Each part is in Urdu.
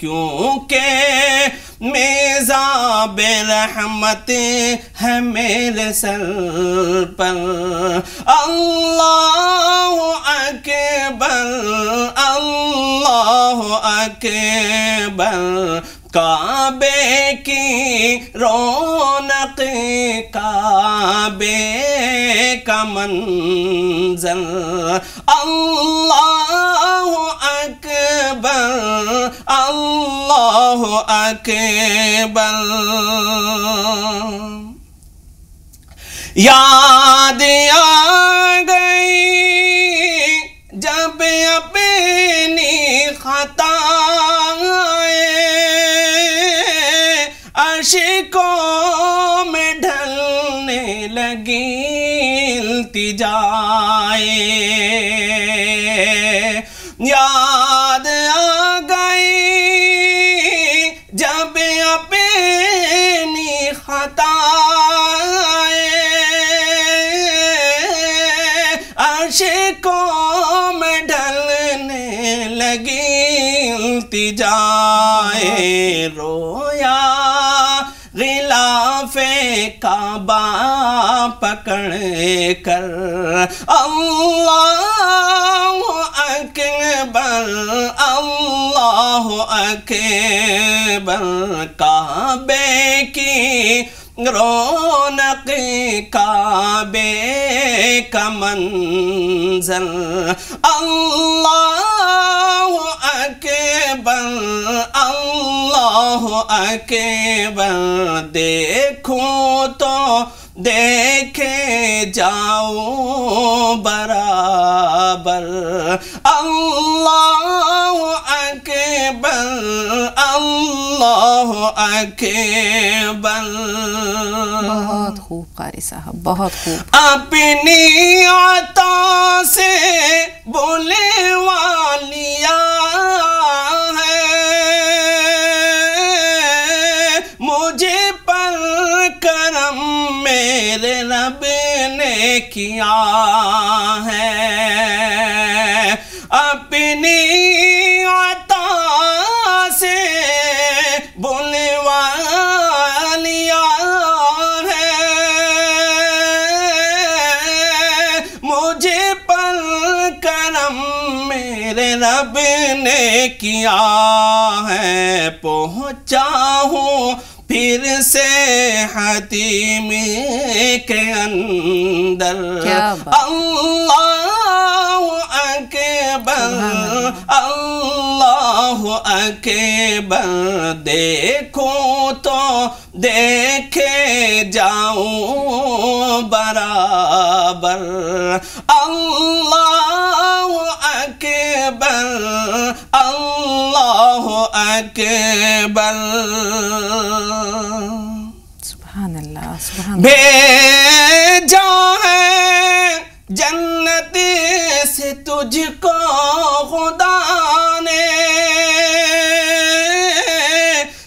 کیونکہ میزاب رحمت ہے میرے سر پر. اللہ اکبر اللہ اکبر کعبے کی رونق کعبے کا منظر. اللہ اکبر اللہ اکبر. یاد آ گئی جب اپنی خطائیں اشکوں میں ڈھلنے لگی التجائیں. یاد آ گئی جب اپنی خطائیں اشکوں میں ڈھلنے لگی التجائیں. رویا غلاف کعبہ پکڑ کر اللہ اکبر اللہ اکبر کعبے کی رونق کعبے کا منظر. اللہ اکبر اللہ اکبر دیکھوں تو دیکھے جاؤ برابر. اللہ اکبر اللہ اکبر. بہت خوب قاری صاحب بہت خوب. اپنی عطا سے بلوا لیا ہے مجھے پر کرم میرے رب نے کیا ہے. اپنی عطا سے بلوا لیا ہے مجھے پر کرم میرے رب نے کیا ہے. پہنچا ہوں پھر سے حتیم کے اندر. اللہ اکبر اللہ اکبر دیکھوں تو دیکھے جاؤں برابر. اللہ اکبر اللہ اکبر. سبحان اللہ سبحان اللہ. بھیجا ہے جنت سے تجھ کو خدا نے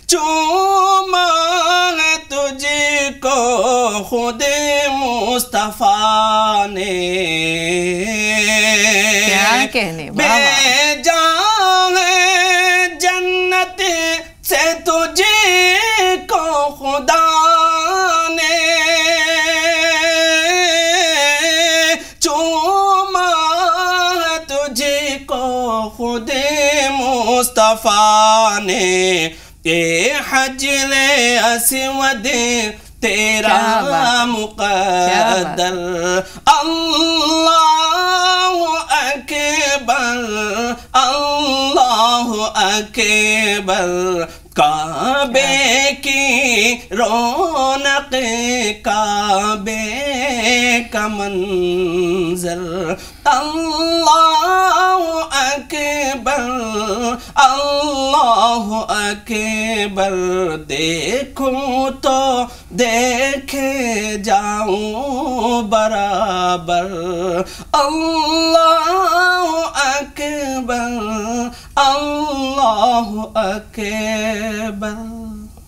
چوما ہے تجھ کو خود مصطفیٰ نے. کیا کہنے بھیجا ہے جنت سے تجھ کو خدا نے چوما ہے تجھ کو خود مصطفیٰ نے. اے حجر اسود تیرا مقدر. اللہ اکبر اللہ اکبر کعبے کی رونق کعبے کا منظر. اللہ اکبر اللہ اکبر دیکھوں تو دیکھے جاؤں برابر. اللہ اکبر اللہ اکبر.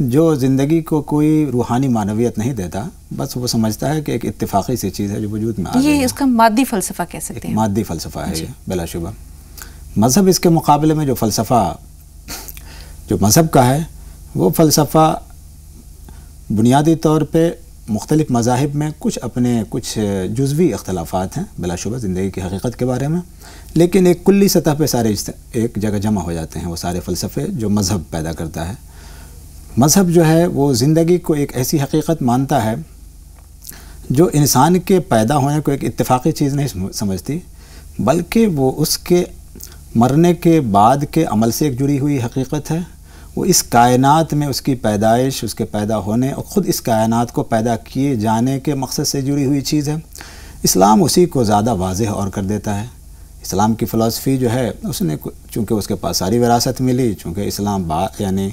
جو زندگی کو کوئی روحانی معنویت نہیں دیتا، بس وہ سمجھتا ہے کہ ایک اتفاقی سی چیز ہے جو وجود میں آ گئی ہے۔ یہ اس کا مادی فلسفہ کہہ سکتے ہیں، مادی فلسفہ ہے یہ بلا شبہ۔ مذہب اس کے مقابلے میں جو فلسفہ جو مذہب کا ہے، وہ فلسفہ بنیادی طور پہ مختلف مذاہب میں کچھ جزوی اختلافات ہیں بلا شبہ زندگی کی حقیقت کے بارے میں، لیکن ایک کلی سطح پہ سارے ایک جگہ جمع ہو جاتے ہیں وہ سارے فلسفے جو مذہب پیدا کرتا ہے۔ مذہب جو ہے وہ زندگی کو ایک ایسی حقیقت مانتا ہے جو انسان کے پیدا ہونے کو ایک اتفاقی چیز نہیں سمجھتی، بلکہ وہ اس کے مرنے کے بعد کے عمل سے ایک جڑی ہوئی حقیقت ہے۔ وہ اس کائنات میں اس کی پیدائش، اس کے پیدا ہونے اور خود اس کائنات کو پیدا کیے جانے کے مقصد سے جڑی ہوئی چیز ہے۔ اسلام اسی کو زیادہ واضح اور کر دیتا ہے۔ اسلام کی فلسفی جو ہے اس نے چونکہ اس کے پاس ساری وراثت ملی، چونکہ اسلام یعنی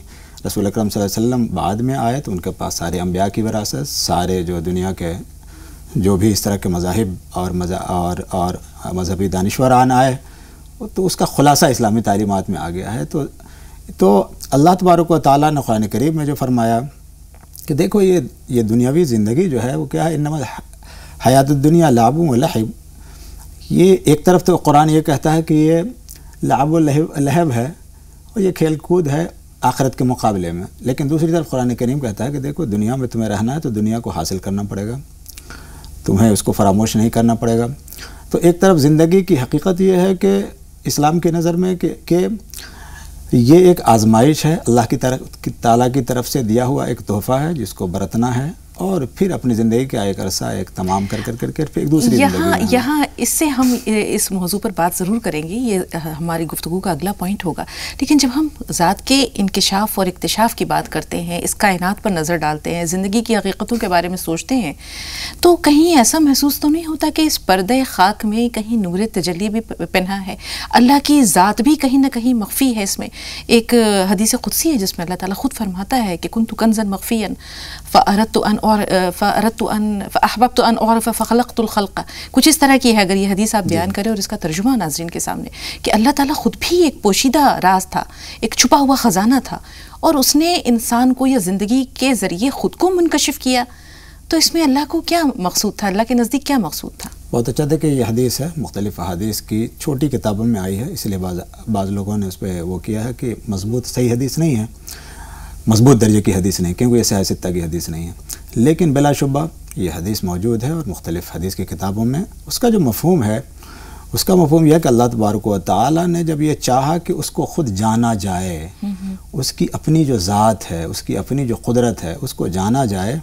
رسول اکرم صلی اللہ علیہ وسلم بعد میں آئے تو ان کے پاس سارے انبیاء کی وراثت، سارے جو دنیا کے جو بھی اس طرح کے مذاہب اور مذہبی دانشوران آئے تو اس کا خلاصہ اسلامی تعلیمات میں آ گیا ہے۔ تو اللہ تبارک و تعالیٰ نے قرآن کریم میں جو فرمایا کہ دیکھو یہ دنیاوی زندگی جو ہے وہ کیا ہے، انما حیات الدنیا لعب و لہب۔ یہ ایک طرف تو قرآن یہ کہتا ہے کہ یہ لعب و لہب ہے اور یہ کھیل کود ہے آخرت کے مقابلے میں، لیکن دوسری طرف قرآن کریم کہتا ہے کہ دیکھو دنیا میں تمہیں رہنا ہے تو دنیا کو حاصل کرنا پڑے گا، تمہیں اس کو فراموش نہیں کرنا پڑے گا۔ تو ایک طرف زندگی کی حقیقت یہ ہے کہ اسلام کی نظر میں کہ یہ ایک آزمائش ہے، اللہ تعالیٰ کی طرف سے دیا ہوا ایک تحفہ ہے جس کو برتنا ہے، اور پھر اپنی زندگی کا ایک عرصہ ایک تمام کر پھر ایک دوسری زندگی یہاں اس سے ہم اس موضوع پر بات ضرور کریں گے، یہ ہماری گفتگو کا اگلا پوائنٹ ہوگا۔ لیکن جب ہم ذات کے انکشاف اور اکتشاف کی بات کرتے ہیں، اس کائنات پر نظر ڈالتے ہیں، زندگی کی حقیقتوں کے بارے میں سوچتے ہیں، تو کہیں ایسا محسوس تو نہیں ہوتا کہ اس پردے خاک میں کہیں نور تجلی بھی پنہا ہے، اللہ کی ذات بھی کہیں نہ کہیں مخفی ہے اس میں۔ ایک حدیث قدسی ہے جس میں اللہ تعالیٰ خود فرماتا ہے کہ کنت کنزا مخفیا فأردت أن فأحببت أن أعرف فخلقت الخلق، کچھ اس طرح کی ہے اگر یہ حدیث آپ بیان کریں اور اس کا ترجمہ ناظرین کے سامنے، کہ اللہ تعالیٰ خود بھی ایک پوشیدہ راز تھا، ایک چھپا ہوا خزانہ تھا، اور اس نے انسان کو یا زندگی کے ذریعے خود کو منکشف کیا۔ تو اس میں اللہ کو کیا مقصود تھا، اللہ کے نزدیک کیا مقصود تھا؟ بہت اچھا تھا کہ یہ حدیث ہے مختلف احادیث کی چھوٹی کتابوں میں آئی ہے، اس لیے بعض لوگوں نے اس پہ وہ کیا ہے کہ مضبوط صحیح حدیث نہیں ہے، مضبوط درجے کی حدیث نہیں، کیونکہ یہ صحیح ستہ کی حدیث نہیں ہے، لیکن بلا شبہ یہ حدیث موجود ہے اور مختلف حدیث کی کتابوں میں اس کا جو مفہوم ہے، اس کا مفہوم یہ ہے کہ اللہ تبارک و تعالیٰ نے جب یہ چاہا کہ اس کو خود جانا جائے، اس کی اپنی جو ذات ہے، اس کی اپنی جو قدرت ہے اس کو جانا جائے،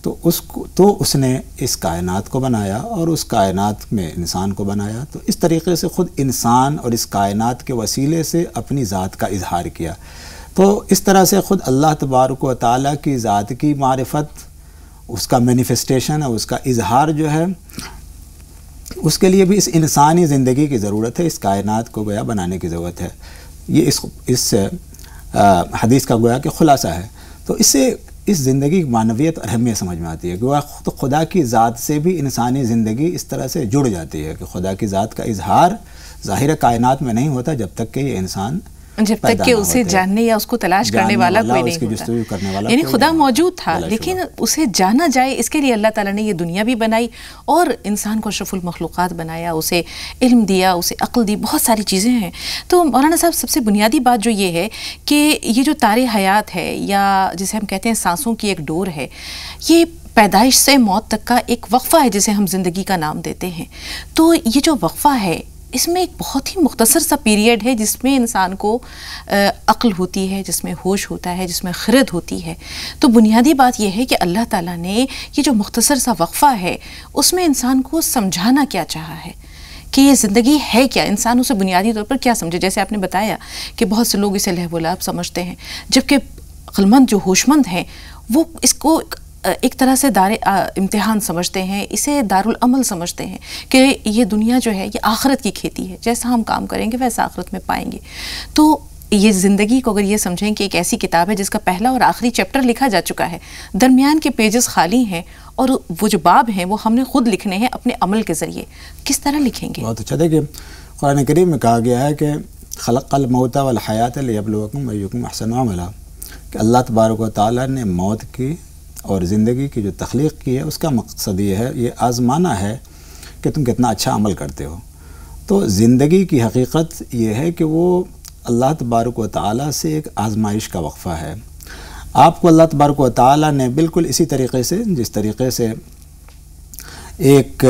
تو اس نے اس کائنات کو بنایا اور اس کائنات میں انسان کو بنایا۔ تو اس طریقے سے خود انسان اور اس کائنات کے وسیلے سے اپنی ذات کا اظہار کیا۔ تو اس طرح سے خود اللہ تبارک و تعالیٰ کی ذات کی معرفت، اس کا مینیفیسٹیشن اور اس کا اظہار جو ہے، اس کے لیے بھی اس انسانی زندگی کی ضرورت ہے، اس کائنات کو گویا بنانے کی ضرورت ہے۔ یہ اس حدیث کا گویا کہ خلاصہ ہے۔ تو اس سے اس زندگی کی معنویت اور اہمیت سمجھ میں آتی ہے، گویا خدا کی ذات سے بھی انسانی زندگی اس طرح سے جڑ جاتی ہے کہ خدا کی ذات کا اظہار ظاہر کائنات میں نہیں ہوتا جب تک کہ یہ انسان جب تک کہ اسے جاننے یا اس کو تلاش کرنے والا کوئی نہیں ہوتا، یعنی خدا موجود تھا لیکن اسے جانا جائے، اس کے لیے اللہ تعالیٰ نے یہ دنیا بھی بنائی اور انسان کو اشرف المخلوقات بنایا، اسے علم دیا، اسے عقل دی، بہت ساری چیزیں ہیں۔ تو مولانا صاحب سب سے بنیادی بات جو یہ ہے کہ یہ جو تار حیات ہے یا جسے ہم کہتے ہیں سانسوں کی ایک ڈور ہے، یہ پیدائش سے موت تک کا ایک وقفہ ہے جسے ہم زندگی کا نام دیتے ہیں۔ تو یہ جو وقفہ ہے اس میں ایک بہت ہی مختصر سا پیریڈ ہے جس میں انسان کو عقل ہوتی ہے، جس میں ہوش ہوتا ہے، جس میں خرد ہوتی ہے۔ تو بنیادی بات یہ ہے کہ اللہ تعالیٰ نے یہ جو مختصر سا وقفہ ہے اس میں انسان کو سمجھانا کیا چاہا ہے کہ یہ زندگی ہے کیا، انسان اسے بنیادی طور پر کیا سمجھے۔ جیسے آپ نے بتایا کہ بہت سے لوگ اسے لہو و لعب سمجھتے ہیں، جبکہ عقلمند جو ہوشمند ہیں وہ اس کو ایک طرح سے دار امتحان سمجھتے ہیں، اسے دارالعمل سمجھتے ہیں کہ یہ دنیا جو ہے یہ آخرت کی کھیتی ہے، جیسا ہم کام کریں گے ویسا آخرت میں پائیں گے۔ تو یہ زندگی کو اگر یہ سمجھیں کہ ایک ایسی کتاب ہے جس کا پہلا اور آخری چیپٹر لکھا جا چکا ہے، درمیان کے پیجز خالی ہیں اور وہ جو باب ہیں وہ ہم نے خود لکھنے ہیں اپنے عمل کے ذریعے، کس طرح لکھیں گے؟ بہت اچھا، دیکھیے قرآن کریم میں کہا گیا ہے کہ خلق الموت والحیات لیبلوکم ایکم احسن عملا، کہ اللہ تبارک و تعالیٰ نے موت کی اور زندگی کی جو تخلیق کی ہے اس کا مقصد یہ ہے، یہ آزمانا ہے کہ تم کتنا اچھا عمل کرتے ہو۔ تو زندگی کی حقیقت یہ ہے کہ وہ اللہ تبارک و تعالیٰ سے ایک آزمائش کا وقفہ ہے۔ آپ کو اللہ تبارک و تعالیٰ نے بالکل اسی طریقے سے، جس طریقے سے ایک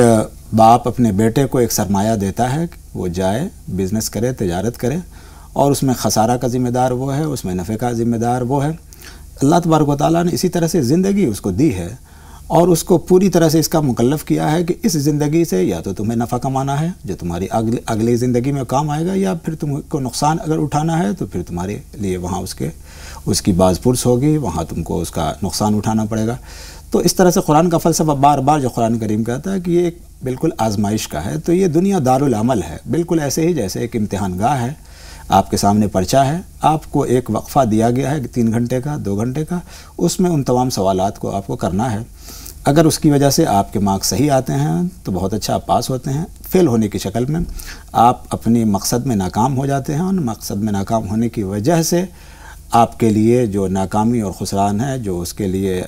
باپ اپنے بیٹے کو ایک سرمایہ دیتا ہے، وہ جائے بزنس کرے، تجارت کرے، اور اس میں خسارہ کا ذمہ دار وہ ہے، اس میں نفع کا ذمہ دار وہ ہے۔ اللہ تبارک و تعالیٰ نے اسی طرح سے زندگی اس کو دی ہے اور اس کو پوری طرح سے اس کا مکلف کیا ہے کہ اس زندگی سے یا تو تمہیں نفع کمانا ہے جو تمہاری اگلی زندگی میں کام آئے گا، یا پھر تم کو نقصان اگر اٹھانا ہے تو پھر تمہارے لیے وہاں اس کی باز پرس ہوگی، وہاں تم کو اس کا نقصان اٹھانا پڑے گا۔ تو اس طرح سے قرآن کا فلسفہ بار بار جو قرآن کریم کہتا ہے کہ یہ ایک بالکل آزمائش کا ہے، تو یہ دنیا دارالعمل ہے، بالکل ایسے ہی جیسے ایک امتحان گاہ ہے، آپ کے سامنے پرچہ ہے، آپ کو ایک وقفہ دیا گیا ہے 3 گھنٹے کا، 2 گھنٹے کا، اس میں ان تمام سوالات کو آپ کو کرنا ہے۔ اگر اس کی وجہ سے آپ کے مارکس صحیح آتے ہیں تو بہت اچھا، آپ پاس ہوتے ہیں۔ فیل ہونے کی شکل میں آپ اپنی مقصد میں ناکام ہو جاتے ہیں، اور مقصد میں ناکام ہونے کی وجہ سے آپ کے لیے جو ناکامی اور خسران ہے، جو اس کے لیے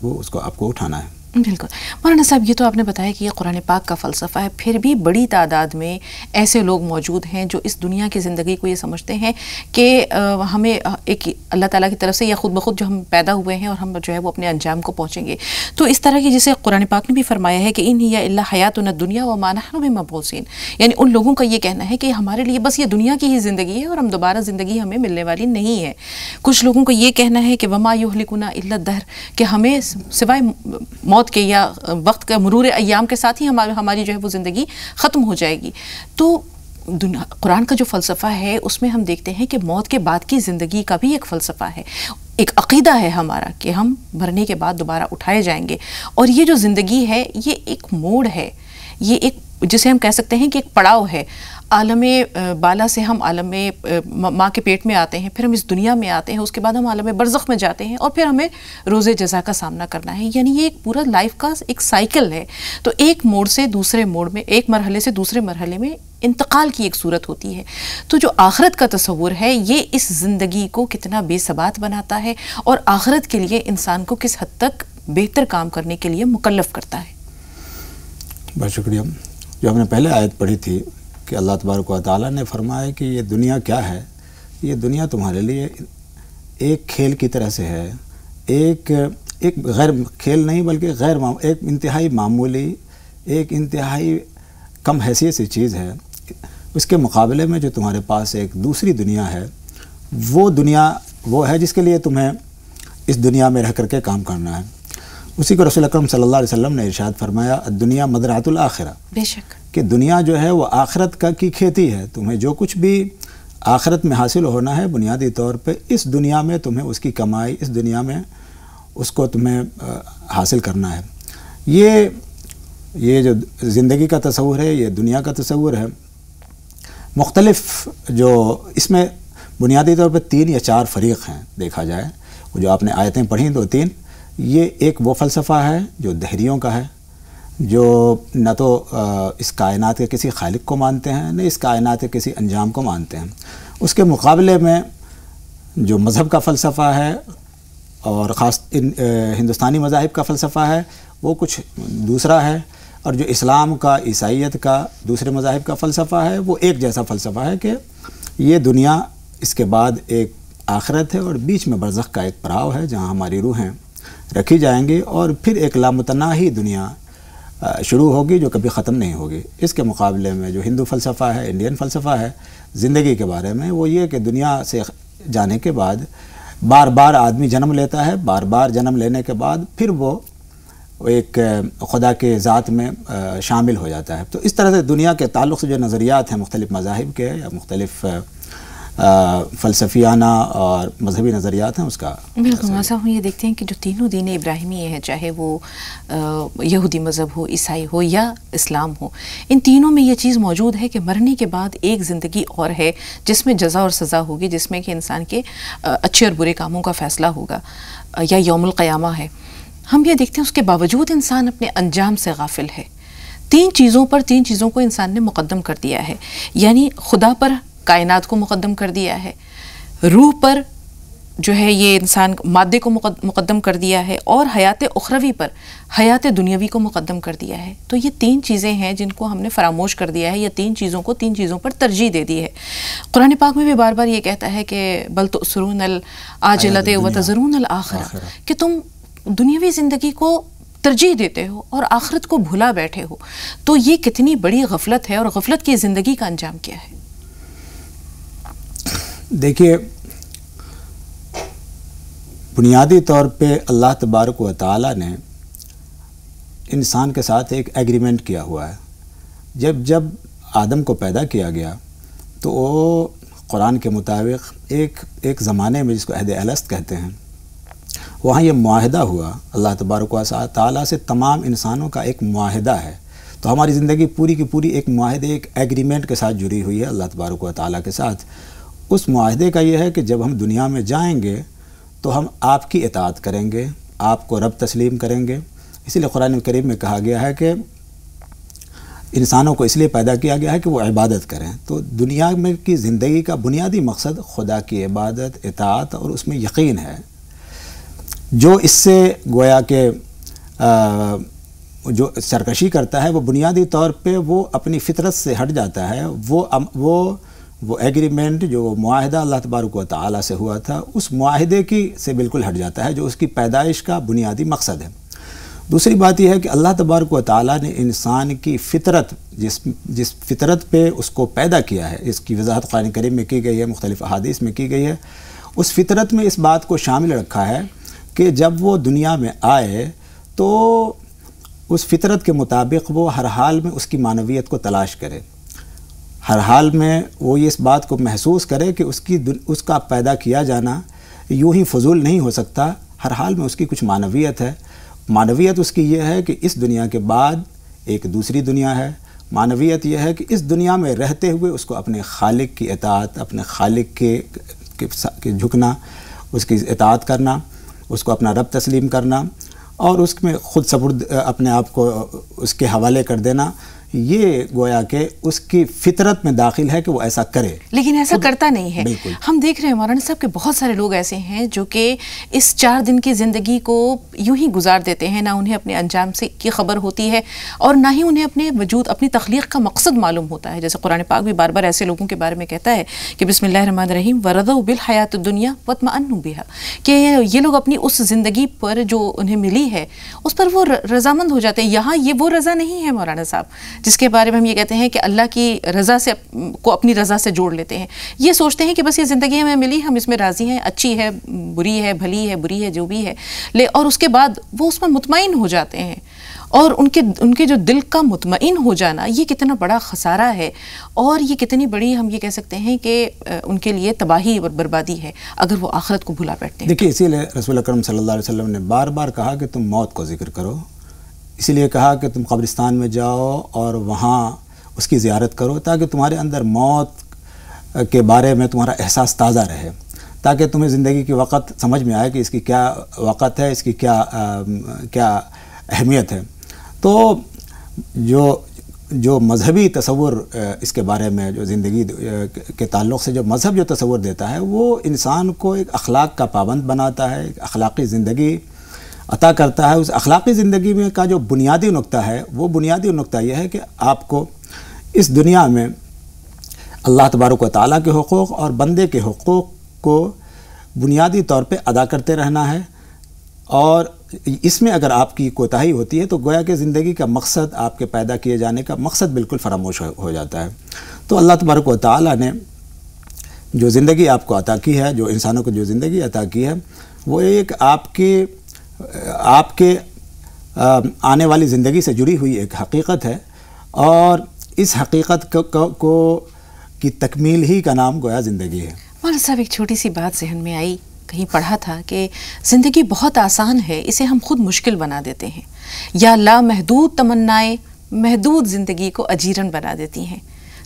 اس کو آپ کو اٹھانا ہے۔ بالکل مولانا صاحب، یہ تو آپ نے بتایا کہ یہ قرآن پاک کا فلسفہ ہے، پھر بھی بڑی تعداد میں ایسے لوگ موجود ہیں جو اس دنیا کی زندگی کو یہ سمجھتے ہیں کہ ہمیں ایک اللہ تعالیٰ کی طرف سے یا خود بخود جو ہم پیدا ہوئے ہیں اور ہم جو ہے وہ اپنے انجام کو پہنچیں گے۔ تو اس طرح کی جسے قرآن پاک نے بھی فرمایا ہے کہ ان ہی الا حیاتنا الدنیا وما نحن بمبعوثین، یعنی ان لوگوں کا یہ کہنا ہے کہ ہمارے لیے بس یہ دنیا کی ہی زندگی ہے اور ہم دوبارہ زندگی ہمیں ملنے والی نہیں ہے۔ کچھ لوگوں کا یہ کہنا ہے کہ وما یہلکنا الا الدہر، کہ ہمیں سوائے موت کے یا وقت کا مرور ایام کے ساتھ ہی ہماری جو ہے وہ زندگی ختم ہو جائے گی۔ تو قرآن کا جو فلسفہ ہے اس میں ہم دیکھتے ہیں کہ موت کے بعد کی زندگی کا بھی ایک فلسفہ ہے، ایک عقیدہ ہے ہمارا کہ ہم مرنے کے بعد دوبارہ اٹھائے جائیں گے، اور یہ جو زندگی ہے یہ ایک موڑ ہے، یہ ایک جسے ہم کہہ سکتے ہیں کہ ایک پڑاؤ ہے۔ عالم بالا سے ہم عالم ماں کے پیٹ میں آتے ہیں، پھر ہم اس دنیا میں آتے ہیں، اس کے بعد ہم عالم برزخ میں جاتے ہیں، اور پھر ہمیں روز جزا کا سامنا کرنا ہے۔ یعنی یہ ایک پورا لائف کا ایک سائیکل ہے۔ تو ایک موڑ سے دوسرے موڑ میں، ایک مرحلے سے دوسرے مرحلے میں انتقال کی ایک صورت ہوتی ہے۔ تو جو آخرت کا تصور ہے یہ اس زندگی کو کتنا بے ثبات بناتا ہے اور آخرت کے لیے انسان کو کس حد تک بہتر کام کرنے کے لیے مکلف کرتا ہے۔ بہت شکریہ۔ جو ہم نے پہلے آیت پڑھی تھی کہ اللہ تبارک و تعالیٰ نے فرمایا کہ یہ دنیا کیا ہے، یہ دنیا تمہارے لیے ایک کھیل کی طرح سے ہے، ایک غیر کھیل نہیں بلکہ ایک انتہائی معمولی، ایک انتہائی کم حیثیت سی چیز ہے۔ اس کے مقابلے میں جو تمہارے پاس ایک دوسری دنیا ہے، وہ دنیا وہ ہے جس کے لیے تمہیں اس دنیا میں رہ کر کے کام کرنا ہے۔ اسی کو رسول اکرم صلی اللہ علیہ وسلم نے ارشاد فرمایا الدنیا مزرعۃ الآخرہ، بے شک کہ دنیا جو ہے وہ آخرت کی کھیتی ہے۔ تمہیں جو کچھ بھی آخرت میں حاصل ہونا ہے بنیادی طور پہ اس دنیا میں تمہیں اس کی کمائی، اس دنیا میں اس کو تمہیں حاصل کرنا ہے۔ یہ جو زندگی کا تصور ہے، یہ دنیا کا تصور ہے، مختلف جو اس میں بنیادی طور پہ 3 یا 4 فریق ہیں دیکھا جائے، وہ جو آپ نے آیتیں پڑھیں 2-3، یہ ایک وہ فلسفہ ہے جو دہریوں کا ہے، جو نہ تو اس کائنات کے کسی خالق کو مانتے ہیں، نہ اس کائنات کے کسی انجام کو مانتے ہیں۔ اس کے مقابلے میں جو مذہب کا فلسفہ ہے، اور خاص ہندوستانی مذاہب کا فلسفہ ہے، وہ کچھ دوسرا ہے، اور جو اسلام کا، عیسائیت کا، دوسرے مذاہب کا فلسفہ ہے، وہ ایک جیسا فلسفہ ہے کہ یہ دنیا، اس کے بعد ایک آخرت ہے، اور بیچ میں برزخ کا ایک پڑاؤ ہے جہاں ہماری روحیں رکھی جائیں گی، اور پھر ایک لامتناہی دنیا شروع ہوگی جو کبھی ختم نہیں ہوگی۔ اس کے مقابلے میں جو ہندو فلسفہ ہے، انڈین فلسفہ ہے زندگی کے بارے میں، وہ یہ کہ دنیا سے جانے کے بعد بار بار آدمی جنم لیتا ہے، بار بار جنم لینے کے بعد پھر وہ ایک خدا کے ذات میں شامل ہو جاتا ہے۔ تو اس طرح سے دنیا کے تعلق سے جو نظریات ہیں مختلف مذاہب کے یا مختلف فلسفیانہ اور مذہبی نظریات ہیں، اس کا بالکل ایسا ہم یہ دیکھتے ہیں کہ جو تینوں دین ابراہیمی ہیں، چاہے وہ یہودی مذہب ہو، عیسائی ہو یا اسلام ہو، ان تینوں میں یہ چیز موجود ہے کہ مرنے کے بعد ایک زندگی اور ہے جس میں جزا اور سزا ہوگی، جس میں کہ انسان کے اچھے اور برے کاموں کا فیصلہ ہوگا، یا یوم القیامہ ہے۔ ہم یہ دیکھتے ہیں اس کے باوجود انسان اپنے انجام سے غافل ہے۔ 3 چیزوں کو انسان نے مقدم کر دیا ہے، یعنی خدا پر کائنات کو مقدم کر دیا ہے، روح پر جو ہے یہ انسان مادے کو مقدم کر دیا ہے اور حیات اخروی پر حیات دنیاوی کو مقدم کر دیا ہے. تو یہ 3 چیزیں ہیں جن کو ہم نے فراموش کر دیا ہے, یا 3 چیزوں پر ترجیح دے دی ہے. قرآن پاک میں بھی بار بار یہ کہتا ہے کہ بل تؤثرون العاجلۃ وتذرون الآخرۃ, کہ تم دنیاوی زندگی کو ترجیح دیتے ہو اور آخرت کو بھلا بیٹھے ہو. تو یہ کتنی بڑی غفلت ہے, اور غفلت کی زندگی کا انجام کیا ہے؟ دیکھیے, بنیادی طور پہ اللہ تبارک و تعالیٰ نے انسان کے ساتھ ایک ایگریمنٹ کیا ہوا ہے. جب آدم کو پیدا کیا گیا تو وہ قرآن کے مطابق ایک زمانے میں, جس کو عہد الست کہتے ہیں, وہاں یہ معاہدہ ہوا اللہ تبارک و تعالیٰ سے. تمام انسانوں کا ایک معاہدہ ہے. تو ہماری زندگی پوری کی پوری ایک معاہدے, ایک ایگریمنٹ کے ساتھ جڑی ہوئی ہے اللہ تبارک و تعالیٰ کے ساتھ. اس معاہدے کا یہ ہے کہ جب ہم دنیا میں جائیں گے تو ہم آپ کی اطاعت کریں گے, آپ کو رب تسلیم کریں گے. اسی لیے قرآن کریم میں کہا گیا ہے کہ انسانوں کو اس لیے پیدا کیا گیا ہے کہ وہ عبادت کریں. تو دنیا میں کی زندگی کا بنیادی مقصد خدا کی عبادت, اطاعت اور اس میں یقین ہے. جو اس سے گویا کہ جو سرکشی کرتا ہے وہ بنیادی طور پہ وہ اپنی فطرت سے ہٹ جاتا ہے. وہ ایگریمنٹ, جو معاہدہ اللہ تبارک و تعالیٰ سے ہوا تھا, اس معاہدے سے بالکل ہٹ جاتا ہے جو اس کی پیدائش کا بنیادی مقصد ہے. دوسری بات یہ ہے کہ اللہ تبارک و تعالیٰ نے انسان کی فطرت, جس فطرت پہ اس کو پیدا کیا ہے, اس کی وضاحت قرآن کریم میں کی گئی ہے, مختلف احادیث میں کی گئی ہے. اس فطرت میں اس بات کو شامل رکھا ہے کہ جب وہ دنیا میں آئے تو اس فطرت کے مطابق وہ ہر حال میں اس کی معنویت کو تلاش کرے. ہر حال میں وہ اس بات کو محسوس کرے کہ اس کا پیدا کیا جانا یوں ہی فضول نہیں ہو سکتا. ہر حال میں اس کی کچھ معنویت ہے. معنویت اس کی یہ ہے کہ اس دنیا کے بعد ایک دوسری دنیا ہے. معنویت یہ ہے کہ اس دنیا میں رہتے ہوئے اس کو اپنے خالق کی اطاعت, اپنے خالق کے جھکنا, اس کی اطاعت کرنا, اس کو اپنا رب تسلیم کرنا اور اس میں خود سپرد اپنے آپ کو اس کے حوالے کر دینا. یہ گویا کہ اس کی فطرت میں داخل ہے کہ وہ ایسا کرے, لیکن ایسا کرتا نہیں ہے. ہم دیکھ رہے ہیں مولانا صاحب کہ بہت سارے لوگ ایسے ہیں جو کہ اس 4 دن کی زندگی کو یوں ہی گزار دیتے ہیں, نہ انہیں اپنے انجام سے کی خبر ہوتی ہے اور نہ ہی انہیں اپنے وجود, اپنی تخلیق کا مقصد معلوم ہوتا ہے. جیسے قرآن پاک بھی بار بار ایسے لوگوں کے بارے میں کہتا ہے کہ بسم اللہ الرحمن الرحیم ورضوا بالحیات الدنیا واطمأنوا بها, کہ یہ لوگ اپنی اس زندگی پر جو انہیں ملی ہے اس پر وہ رضامند ہو جاتے ہیں. یہاں یہ وہ رضا نہیں ہے مولانا صاحب جس کے بارے میں ہم یہ کہتے ہیں کہ اللہ کی رضا سے کو اپنی رضا سے جوڑ لیتے ہیں. یہ سوچتے ہیں کہ بس یہ زندگی ہمیں ملی, ہم اس میں راضی ہیں, اچھی ہے, بری ہے, بھلی ہے, بری ہے, جو بھی ہے, اور اس کے بعد وہ اس میں مطمئن ہو جاتے ہیں. اور ان کے جو دل کا مطمئن ہو جانا یہ کتنا بڑا خسارہ ہے, اور یہ کتنی بڑی ہم یہ کہہ سکتے ہیں کہ ان کے لیے تباہی اور بربادی ہے اگر وہ آخرت کو بھلا بیٹھتے ہیں. دیکھیے, اسی لیے رسول اکرم صلی اللہ علیہ وسلم نے بار بار کہا کہ تم موت کو ذکر کرو. اسی لیے کہا کہ تم قبرستان میں جاؤ اور وہاں اس کی زیارت کرو تاکہ تمہارے اندر موت کے بارے میں تمہارا احساس تازہ رہے, تاکہ تمہیں زندگی کی وقت سمجھ میں آئے کہ اس کی کیا وقت ہے, اس کی کیا اہمیت ہے. تو جو مذہبی تصور اس کے بارے میں, جو زندگی کے تعلق سے جو مذہب جو تصور دیتا ہے, وہ انسان کو ایک اخلاق کا پابند بناتا ہے, ایک اخلاقی زندگی عطا کرتا ہے. اس اخلاقی زندگی میں کا جو بنیادی نقطہ ہے, وہ بنیادی نقطہ یہ ہے کہ آپ کو اس دنیا میں اللہ تبارک و تعالیٰ کے حقوق اور بندے کے حقوق کو بنیادی طور پہ ادا کرتے رہنا ہے. اور اس میں اگر آپ کی کوتاہی ہوتی ہے تو گویا کہ زندگی کا مقصد, آپ کے پیدا کیے جانے کا مقصد بالکل فراموش ہو جاتا ہے. تو اللہ تبارک و تعالیٰ نے جو زندگی آپ کو عطا کی ہے, جو انسانوں کو جو زندگی عطا کی ہے, وہ ایک آپ کے آنے والی زندگی سے جڑی ہوئی ایک حقیقت ہے, اور اس حقیقت کی تکمیل ہی کا نام گویا زندگی ہے. مولانا صاحب, ایک چھوٹی سی بات ذہن میں آئی, کہیں پڑھا تھا کہ زندگی بہت آسان ہے, اسے ہم خود مشکل بنا دیتے ہیں, یا لامحدود تمنائیں محدود زندگی کو اجیرن بنا دیتی ہیں.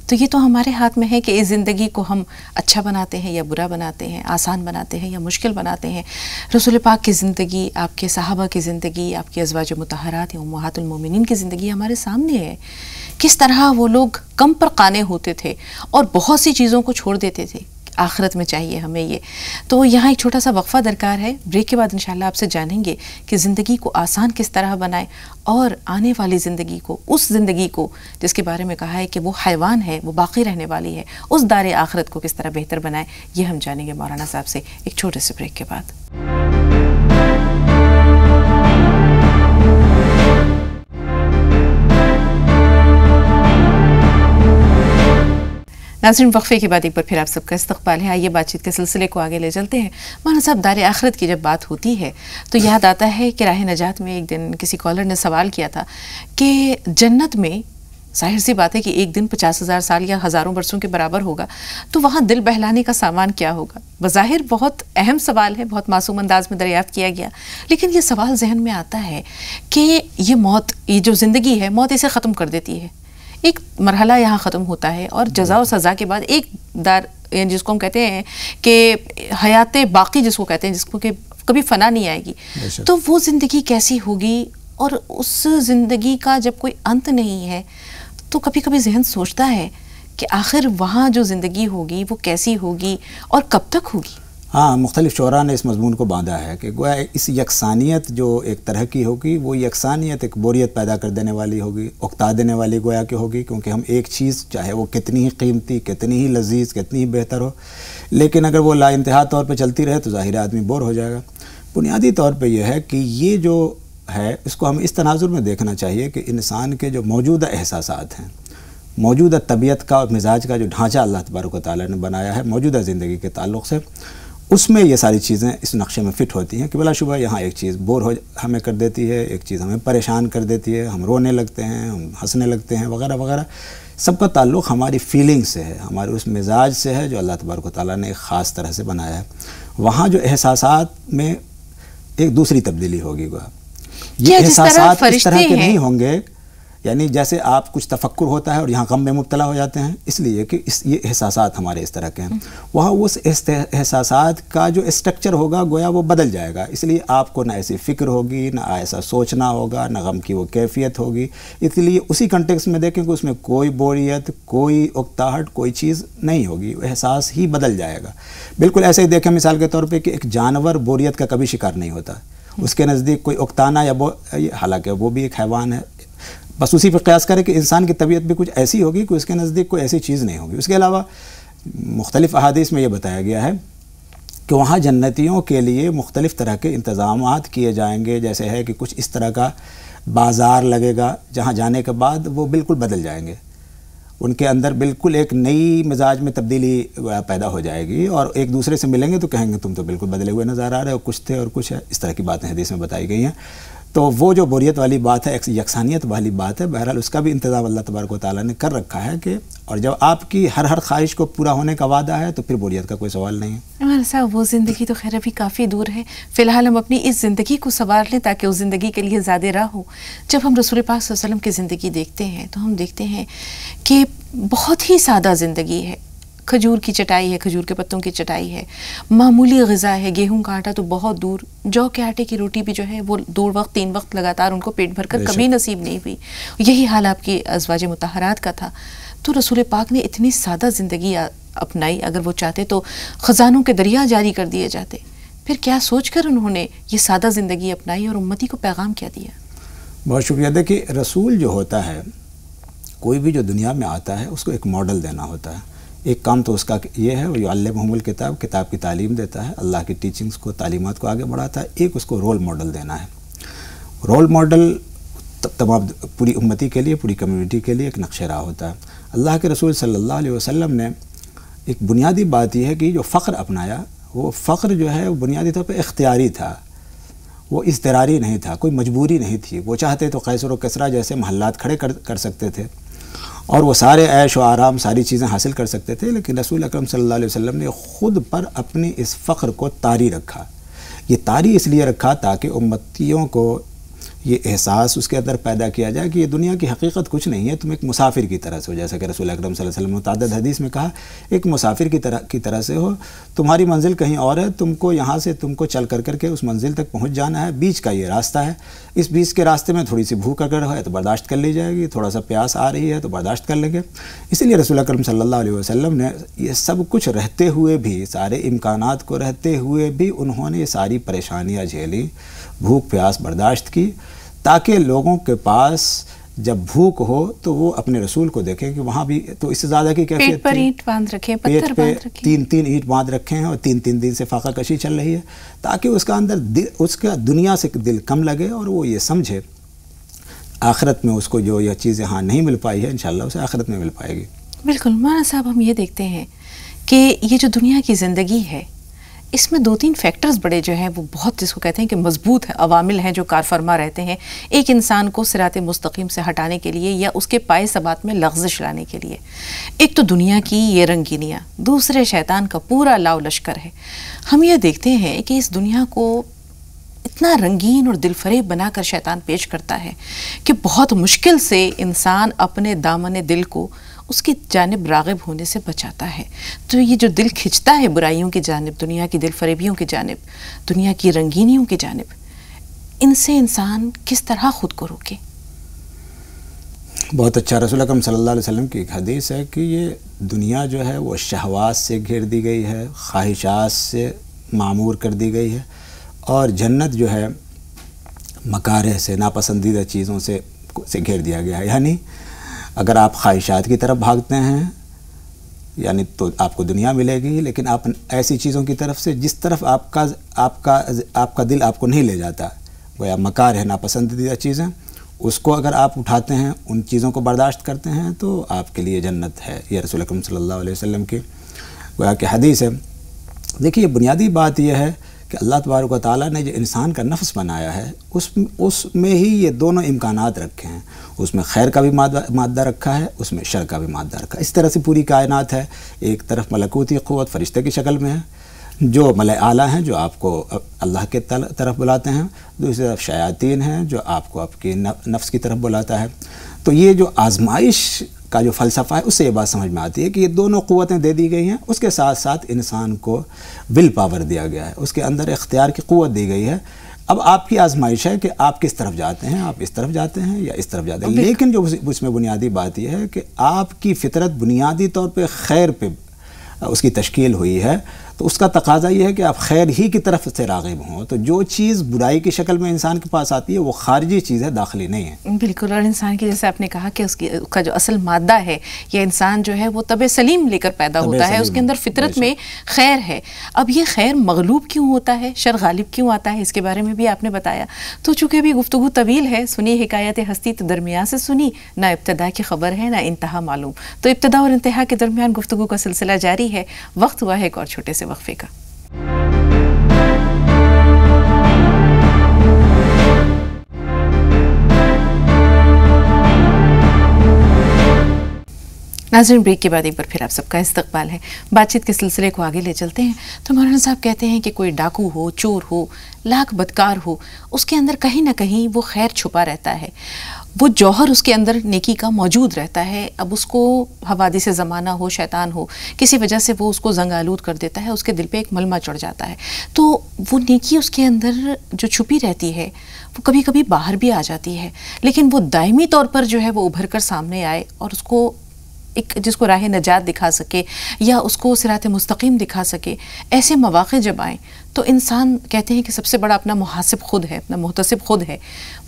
تو یہ تو ہمارے ہاتھ میں ہے کہ اس زندگی کو ہم اچھا بناتے ہیں یا برا بناتے ہیں, آسان بناتے ہیں یا مشکل بناتے ہیں. رسول پاک کی زندگی, آپ کے صحابہ کی زندگی, آپ کی ازواج مطہرات یا امہات المومنین کی زندگی ہمارے سامنے ہے. کس طرح وہ لوگ کم پر قانے ہوتے تھے اور بہت سی چیزوں کو چھوڑ دیتے تھے. آخرت میں چاہیے ہمیں یہ. تو یہاں ایک چھوٹا سا وقفہ درکار ہے. بریک کے بعد انشاءاللہ آپ سے جانیں گے کہ زندگی کو آسان کس طرح بنائیں اور آنے والی زندگی کو، اس زندگی کو جس کے بارے میں کہا ہے کہ وہ حیوان ہے، وہ باقی رہنے والی ہے، اس دار آخرت کو کس طرح بہتر بنائیں، یہ ہم جانیں گے مولانا صاحب سے ایک چھوٹے سے بریک کے بعد. ناظرین، وقفے کے بعد ایک بار پھر آپ سب کا استقبال ہے. آئیے بات چیت کے سلسلے کو آگے لے چلتے ہیں. مولانا صاحب، دار آخرت کی جب بات ہوتی ہے تو یاد آتا ہے کہ راہ نجات میں ایک دن کسی کالر نے سوال کیا تھا کہ جنت میں ظاہر سی بات ہے کہ ایک دن 50,000 سال یا ہزاروں برسوں کے برابر ہوگا، تو وہاں دل بہلانے کا سامان کیا ہوگا؟ بظاہر بہت اہم سوال ہے، بہت معصوم انداز میں دریافت کیا گیا، لیکن یہ سوال ذہن میں آتا ہے کہ یہ موت، یہ جو زندگی ہے، موت اسے ختم کر دیتی ہے. ایک مرحلہ یہاں ختم ہوتا ہے اور جزا و سزا کے بعد ایک دار، یعنی جس کو ہم کہتے ہیں کہ حیات باقی جس کو کہتے ہیں، جس کو کہ کبھی فنا نہیں آئے گی، تو وہ زندگی کیسی ہوگی؟ اور اس زندگی کا جب کوئی انت نہیں ہے تو کبھی کبھی ذہن سوچتا ہے کہ آخر وہاں جو زندگی ہوگی وہ کیسی ہوگی اور کب تک ہوگی؟ ہاں، مختلف شعراء نے اس مضمون کو باندھا ہے کہ گویا اس یکسانیت جو ایک طرح کی ہوگی، وہ یکسانیت ایک بوریت پیدا کر دینے والی ہوگی، اکتا دینے والی گویا کہ ہوگی، کیونکہ ہم ایک چیز چاہے وہ کتنی ہی قیمتی، کتنی ہی لذیذ، کتنی ہی بہتر ہو، لیکن اگر وہ لا انتہا طور پہ چلتی رہے تو ظاہر آدمی بور ہو جائے گا. بنیادی طور پہ یہ ہے کہ یہ جو ہے اس کو ہم اس تناظر میں دیکھنا چاہیے کہ انسان کے جو موجودہ احساسات ہیں، موجودہ طبیعت کا اور مزاج کا جو ڈھانچہ اللہ تبارک و تعالیٰ نے بنایا ہے موجودہ زندگی کے تعلق سے، اس میں یہ ساری چیزیں اس نقشے میں فٹ ہوتی ہیں کہ بلا شبہ یہاں ایک چیز بور ہو ہمیں کر دیتی ہے، ایک چیز ہمیں پریشان کر دیتی ہے، ہم رونے لگتے ہیں، ہم ہنسنے لگتے ہیں، وغیرہ وغیرہ. سب کا تعلق ہماری فیلنگ سے ہے، ہمارے اس مزاج سے ہے جو اللہ تبارک و تعالیٰ نے ایک خاص طرح سے بنایا ہے. وہاں جو احساسات میں ایک دوسری تبدیلی ہوگی گا. یہ احساسات اس طرح کے نہیں ہوں گے، یعنی جیسے آپ کچھ تفکر ہوتا ہے اور یہاں غم میں مبتلا ہو جاتے ہیں، اس لیے کہ یہ احساسات ہمارے اس طرح کے ہیں. وہاں اس احساسات کا جو اسٹرکچر ہوگا گویا وہ بدل جائے گا، اس لیے آپ کو نہ ایسی فکر ہوگی، نہ ایسا سوچنا ہوگا، نہ غم کی وہ کیفیت ہوگی. اس لیے اسی کنٹیکس میں دیکھیں کہ اس میں کوئی بوریت، کوئی اکتاہٹ، کوئی چیز نہیں ہوگی، وہ احساس ہی بدل جائے گا. بالکل ایسے ہی دیکھیں مثال کے طور پہ کہ ایک جانور بوریت کا کبھی شکار نہیں ہوتا، اس کے نزدیک کوئی اکتانا یا حالانکہ وہ بھی ایک حیوان ہے، بس اسی پہ قیاس کرے کہ انسان کی طبیعت بھی کچھ ایسی ہوگی کہ اس کے نزدیک کوئی ایسی چیز نہیں ہوگی. اس کے علاوہ مختلف احادیث میں یہ بتایا گیا ہے کہ وہاں جنتیوں کے لیے مختلف طرح کے انتظامات کیے جائیں گے، جیسے ہے کہ کچھ اس طرح کا بازار لگے گا جہاں جانے کے بعد وہ بالکل بدل جائیں گے، ان کے اندر بالکل ایک نئی مزاج میں تبدیلی پیدا ہو جائے گی، اور ایک دوسرے سے ملیں گے تو کہیں گے تم تو بالکل بدلے ہوئے نظر آ رہے ہو، کچھ تھے اور کچھ ہے. اس طرح کی باتیں حدیث میں بتائی گئی ہیں. تو وہ جو بوریت والی بات ہے، یکسانیت والی بات ہے، بہرحال اس کا بھی انتظام اللہ تبارک و تعالیٰ نے کر رکھا ہے کہ، اور جب آپ کی ہر خواہش کو پورا ہونے کا وعدہ ہے تو پھر بوریت کا کوئی سوال نہیں ہے. ہمارا صاحب وہ زندگی تو خیر ابھی کافی دور ہے، فی الحال ہم اپنی اس زندگی کو سنوار لیں تاکہ اس زندگی کے لیے زیادہ راہ ہو. جب ہم رسول پاک صلی اللہ علیہ وسلم کی زندگی دیکھتے ہیں تو ہم دیکھتے ہیں کہ بہت ہی سادہ زندگی ہے. کھجور کی چٹائی ہے، کھجور کے پتوں کی چٹائی ہے، معمولی غذا ہے، گیہوں کا آٹا تو بہت دور، جو کے آٹے کی روٹی بھی جو ہے وہ 2 وقت 3 وقت لگاتار ان کو پیٹ بھر کر کبھی نصیب نہیں ہوئی. یہی حال آپ کی ازواج مطہرات کا تھا. تو رسول پاک نے اتنی سادہ زندگی اپنائی، اگر وہ چاہتے تو خزانوں کے دریا جاری کر دیے جاتے. پھر کیا سوچ کر انہوں نے یہ سادہ زندگی اپنائی اور امتی کو پیغام کیا دیا؟ بہت شکریہ. دیکھیے، رسول جو ہوتا ہے، کوئی بھی جو دنیا میں آتا ہے اس کو ایک ماڈل دینا ہوتا ہے. ایک کام تو اس کا یہ ہے، وہ یعلمہم الکتاب، کتاب کی تعلیم دیتا ہے، اللہ کی ٹیچنگز کو، تعلیمات کو آگے بڑھاتا ہے. ایک اس کو رول ماڈل دینا ہے. رول ماڈل تمام پوری امتی کے لیے، پوری کمیونٹی کے لیے ایک نقشہ راہ ہوتا ہے. اللہ کے رسول صلی اللہ علیہ وسلم نے ایک بنیادی بات یہ ہے کہ جو فقر اپنایا، وہ فقر جو ہے وہ بنیادی طور پہ اختیاری تھا، وہ اضطراری نہیں تھا، کوئی مجبوری نہیں تھی. وہ چاہتے تو قیصر و کسریٰ جیسے محلات کھڑے کر سکتے تھے اور وہ سارے عیش و آرام، ساری چیزیں حاصل کر سکتے تھے، لیکن رسول اکرم صلی اللہ علیہ وسلم نے خود پر اپنی اس فقر کو طاری رکھا. یہ طاری اس لیے رکھا تاکہ امتیوں کو یہ احساس اس کے اندر پیدا کیا جائے کہ یہ دنیا کی حقیقت کچھ نہیں ہے، تم ایک مسافر کی طرح سے ہو، جیسا کہ رسول اکرم صلی اللہ علیہ وسلم نے متعدد حدیث میں کہا، ایک مسافر کی طرح سے ہو، تمہاری منزل کہیں اور ہے، تم کو یہاں سے تم کو چل کر کے اس منزل تک پہنچ جانا ہے، بیچ کا یہ راستہ ہے، اس بیچ کے راستے میں تھوڑی سی بھوک اگر ہے تو برداشت کر لی جائے گی، تھوڑا سا پیاس آ رہی ہے تو برداشت کر لیں گے۔ اسی لیے رسول اکرم صلی اللہ علیہ وسلم نے یہ سب کچھ رہتے ہوئے بھی، سارے امکانات کو رہتے ہوئے بھی انہوں نے یہ ساری پریشانیاں جھیلی، بھوک پیاس برداشت کی، تاکہ لوگوں کے پاس جب بھوک ہو تو وہ اپنے رسول کو دیکھیں کہ وہاں بھی تو اس سے زیادہ کی کیفیت پیٹ پر اینٹ باندھ رکھیں، پتھر باندھ رکھیں، تین اینٹ باندھ رکھے ہیں اور تین دن سے فاقہ کشی چل رہی ہے، تاکہ اس کا اندر اس کا دنیا سے دل کم لگے اور وہ یہ سمجھے آخرت میں اس کو جو یہ چیز یہاں نہیں مل پائی ہے انشاءاللہ اسے آخرت میں مل پائے گی۔ بالکل مولانا صاحب، ہم یہ دیکھتے ہیں کہ یہ جو دنیا کی زندگی ہے اس میں 2-3 فیکٹرز بڑے جو ہیں وہ بہت، جس کو کہتے ہیں کہ مضبوط ہیں، عوامل ہیں جو کار فرما رہتے ہیں ایک انسان کو صراط مستقیم سے ہٹانے کے لیے یا اس کے پائے ثبات میں لغزش لانے کے لیے۔ ایک تو دنیا کی یہ رنگینیاں، دوسرے شیطان کا پورا لاؤ لشکر ہے۔ ہم یہ دیکھتے ہیں کہ اس دنیا کو اتنا رنگین اور دل فریب بنا کر شیطان پیش کرتا ہے کہ بہت مشکل سے انسان اپنے دامن دل کو اس کی جانب راغب ہونے سے بچاتا ہے۔ تو یہ جو دل کھنچتا ہے برائیوں کی جانب، دنیا کی دل فریبیوں کی جانب، دنیا کی رنگینیوں کی جانب، ان سے انسان کس طرح خود کو روکے؟ بہت اچھا، رسول اکرم صلی اللہ علیہ وسلم کی ایک حدیث ہے کہ یہ دنیا جو ہے وہ شہوات سے گھیر دی گئی ہے، خواہشات سے معمور کر دی گئی ہے، اور جنت جو ہے مکارہ سے، ناپسندیدہ چیزوں سے گھیر دیا گیا ہے۔ یعنی اگر آپ خواہشات کی طرف بھاگتے ہیں یعنی تو آپ کو دنیا ملے گی، لیکن آپ ایسی چیزوں کی طرف سے جس طرف آپ کا دل آپ کو نہیں لے جاتا، گویا مکار ہے، ناپسندیدہ چیزیں، اس کو اگر آپ اٹھاتے ہیں، ان چیزوں کو برداشت کرتے ہیں تو آپ کے لیے جنت ہے۔ یہ رسول اکرم صلی اللہ علیہ وسلم کی گویا کہ حدیث ہے۔ دیکھیے، بنیادی بات یہ ہے کہ اللہ تبارک و تعالیٰ نے جو انسان کا نفس بنایا ہے اس میں ہی یہ دونوں امکانات رکھے ہیں، اس میں خیر کا بھی مادہ رکھا ہے، اس میں شر کا بھی مادہ رکھا ہے۔ اس طرح سے پوری کائنات ہے، ایک طرف ملکوتی قوت فرشتے کی شکل میں ہے جو ملائے اعلیٰ ہیں، جو آپ کو اللہ کے طرف بلاتے ہیں، دوسری طرف شیاطین ہیں جو آپ کو آپ کے نفس کی طرف بلاتا ہے۔ تو یہ جو آزمائش کا جو فلسفہ ہے اس سے یہ بات سمجھ میں آتی ہے کہ یہ دونوں قوتیں دے دی گئی ہیں، اس کے ساتھ ساتھ انسان کو ول پاور دیا گیا ہے، اس کے اندر اختیار کی قوت دی گئی ہے۔ اب آپ کی آزمائش ہے کہ آپ کس طرف جاتے ہیں، آپ اس طرف جاتے ہیں یا اس طرف جاتے ہیں، لیکن جو اس میں بنیادی بات یہ ہے کہ آپ کی فطرت بنیادی طور پہ خیر پہ اس کی تشکیل ہوئی ہے، تو اس کا تقاضا یہ ہے کہ آپ خیر ہی کی طرف سے راغب ہوں۔ تو جو چیز برائی کی شکل میں انسان کے پاس آتی ہے وہ خارجی چیز ہے، داخلی نہیں ہے۔ بالکل، اور انسان کی جیسے آپ نے کہا کہ اس کا جو اصل مادہ ہے، یہ انسان جو ہے وہ طبع سلیم لے کر پیدا ہوتا ہے، اس کے اندر فطرت میں خیر ہے۔ اب یہ خیر مغلوب کیوں ہوتا ہے، شر غالب کیوں آتا ہے، اس کے بارے میں بھی آپ نے بتایا۔ تو چونکہ ابھی گفتگو طویل ہے، سنی حکایت ہستی تو درمیان سے سنی، نہ ابتدا کی خبر ہے نہ انتہا معلوم، تو ابتدا اور انتہا کے درمیان گفتگو کا سلسلہ جاری ہے۔ وقت ہوا ہے ایک اور چھوٹے سے وقفے کا۔ ناظرین، بریک کے بعد ایک بار پھر آپ سب کا استقبال ہے۔ بات چیت کے سلسلے کو آگے لے چلتے ہیں تو مولانا صاحب کہتے ہیں کہ کوئی ڈاکو ہو، چور ہو، لاکھ بدکار ہو، اس کے اندر کہیں نہ کہیں وہ خیر چھپا رہتا ہے، وہ جوہر اس کے اندر نیکی کا موجود رہتا ہے۔ اب اس کو حوادث زمانہ ہو، شیطان ہو، کسی وجہ سے وہ اس کو زنگ آلود کر دیتا ہے، اس کے دل پہ ایک ملمہ چڑھ جاتا ہے، تو وہ نیکی اس کے اندر جو چھپی رہتی ہے وہ کبھی کبھی باہر بھی آ جاتی ہے، لیکن وہ دائمی طور پر جو ہے وہ ابھر کر سامنے آئے اور اس کو ایک جس کو راہ نجات دکھا سکے یا اس کو صراط مستقیم دکھا سکے، ایسے مواقع جب آئیں تو انسان کہتے ہیں کہ سب سے بڑا اپنا محاسب خود ہے، اپنا محتسب خود ہے،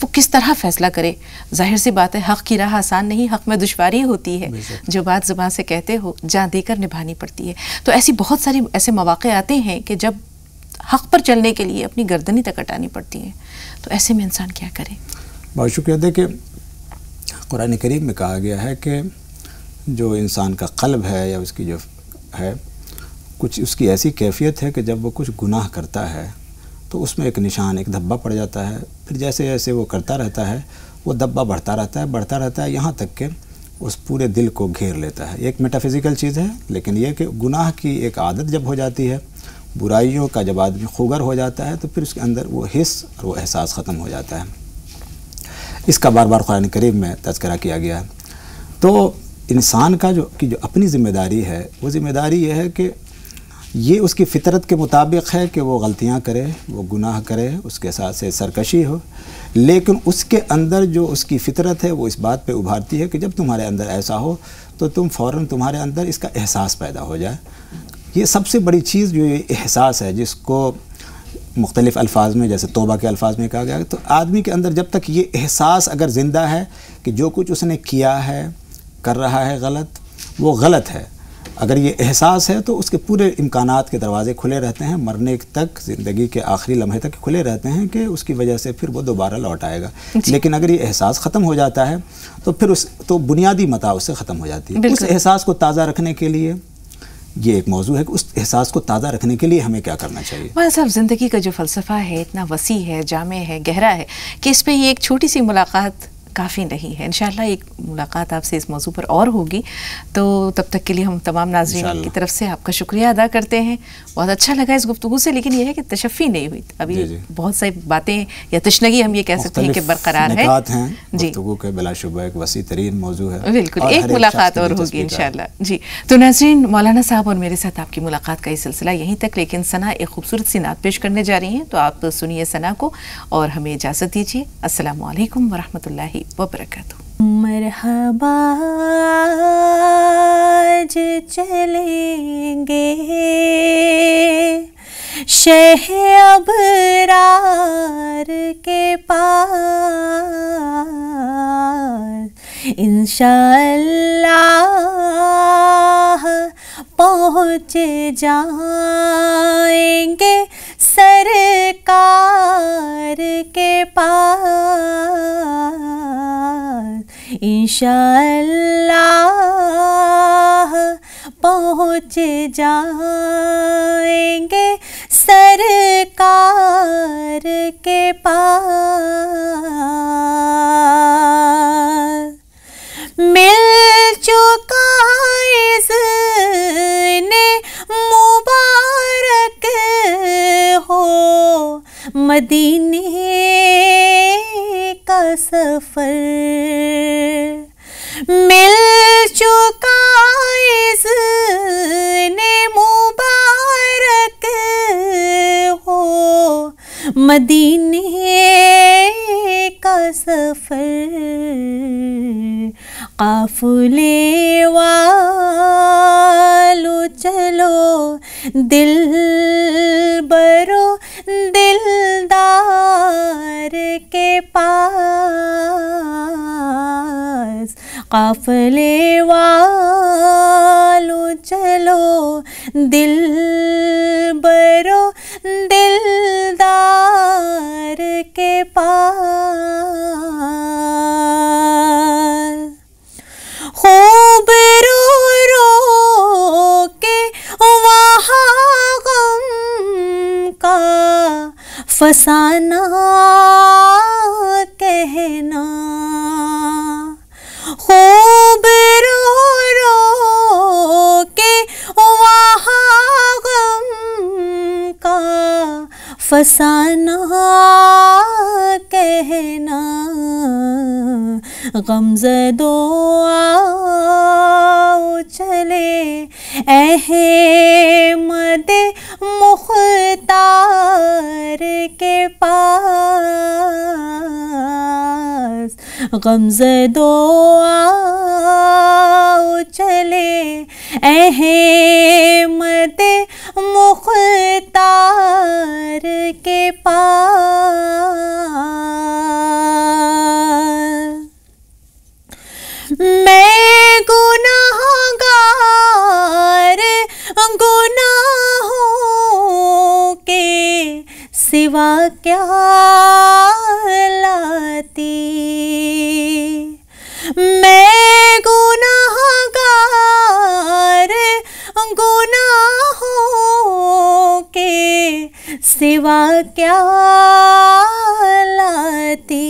وہ کس طرح فیصلہ کرے۔ ظاہر سی بات ہے، حق کی راہ آسان نہیں، حق میں دشواری ہوتی ہے، جو بات زبان سے کہتے ہو جان دے کر نبھانی پڑتی ہے۔ تو ایسی بہت ساری ایسے مواقع آتے ہیں کہ جب حق پر چلنے کے لیے اپنی گردنی تک کٹانی پڑتی ہے، تو ایسے میں انسان کیا کرے؟ بہت شکریہ۔ دیکھیں، قرآن کریم میں کہا گیا ہے کہ جو انسان کا قلب ہے یا اس کی جو ہے کچھ اس کی ایسی کیفیت ہے کہ جب وہ کچھ گناہ کرتا ہے تو اس میں ایک نشان، ایک دھبا پڑ جاتا ہے، پھر جیسے جیسے وہ کرتا رہتا ہے وہ دھبا بڑھتا رہتا ہے یہاں تک کہ اس پورے دل کو گھیر لیتا ہے۔ یہ ایک میٹا فزیکل چیز ہے، لیکن یہ کہ گناہ کی ایک عادت جب ہو جاتی ہے، برائیوں کا جب آدمی خوگر ہو جاتا ہے، تو پھر اس کے اندر وہ حس اور وہ احساس ختم ہو جاتا ہے۔ اس کا بار بار قرآن کریم میں تذکرہ کیا گیا ہے۔ تو انسان کا جو اپنی ذمہ داری ہے، وہ ذمہ داری یہ ہے کہ یہ اس کی فطرت کے مطابق ہے کہ وہ غلطیاں کرے، وہ گناہ کرے، اس کے ساتھ سے سرکشی ہو، لیکن اس کے اندر جو اس کی فطرت ہے وہ اس بات پہ ابھارتی ہے کہ جب تمہارے اندر ایسا ہو تو تم فوراً تمہارے اندر اس کا احساس پیدا ہو جائے۔ یہ سب سے بڑی چیز جو یہ احساس ہے، جس کو مختلف الفاظ میں جیسے توبہ کے الفاظ میں کہا گیا، تو آدمی کے اندر جب تک یہ احساس اگر زندہ ہے کہ جو کچھ اس نے کیا ہے، کر رہا ہے غلط، وہ غلط ہے، اگر یہ احساس ہے تو اس کے پورے امکانات کے دروازے کھلے رہتے ہیں، مرنے تک، زندگی کے آخری لمحے تک کھلے رہتے ہیں کہ اس کی وجہ سے پھر وہ دوبارہ لوٹ آئے گا۔ لیکن اگر یہ احساس ختم ہو جاتا ہے تو پھر تو بنیادی متاع اس سے ختم ہو جاتی ہے۔ اس احساس کو تازہ رکھنے کے لیے یہ ایک موضوع ہے کہ اس احساس کو تازہ رکھنے کے لیے ہمیں کیا کرنا چاہیے۔ مولانا صاحب، زندگی کا جو فلسفہ ہے اتنا وسیع ہے، جامع ہے، گہرا ہے کہ اس پہ یہ ایک چھوٹی سی ملاقات کافی نہیں ہے۔ انشاءاللہ ایک ملاقات آپ سے اس موضوع پر اور ہوگی، تو تب تک کے لیے ہم تمام ناظرین کی طرف سے آپ کا شکریہ ادا کرتے ہیں۔ بہت اچھا لگا اس گفتگو سے، لیکن یہ ہے کہ تشفی نہیں ہوئی ابھی، بہت ساری باتیں یا تشنگی ہم یہ کہہ سکتے ہیں کہ برقرار ہے۔ گفتگو کے بلا شبہ ایک وسیع ترین موضوع ہے، بالکل، ایک ملاقات اور ہوگی انشاءاللہ۔ جی تو ناظرین، مولانا صاحب اور میرے ساتھ آپ کی ملاقات کا یہ سلسلہ یہیں تک، لیکن ثنا ایک خوبصورت سی نعت پیش کرنے جا رہی ہیں، تو آپ سنیے ثنا کو اور ہمیں اجازت دیجیے۔ السلام علیکم ورحمۃ اللہ وبرکاتہ۔ مرحبا آج چلیں گے شہ ابرار کے پاس، انشاءاللہ پہنچ جائیں گے سرکار کے پاس، انشاءاللہ پہنچ جائیں گے سرکار کے پاس، مل چکا اذن مبارک ہو مدینے کا سفر، مل چکا اذن مبارک ہو مدینے کا سفر، قافلے والو چلو دل برو دلدار کے پاس، قافلے والو چلو دل برو دلدار کے پاس، خوب رو رو کے وہاں غم کا فسانہ کہنا، خوب رو رو کے وہاں غم کا فسانہ کہنا، غمزدو آؤ چلے احمد مختار کے پاس، غمزدو آؤ چلے احمد مختار کے پاس، میں گناہگار گناہوں کے سوا کیا لاتی، میں گناہگار گناہوں کے سوا کیا لاتی،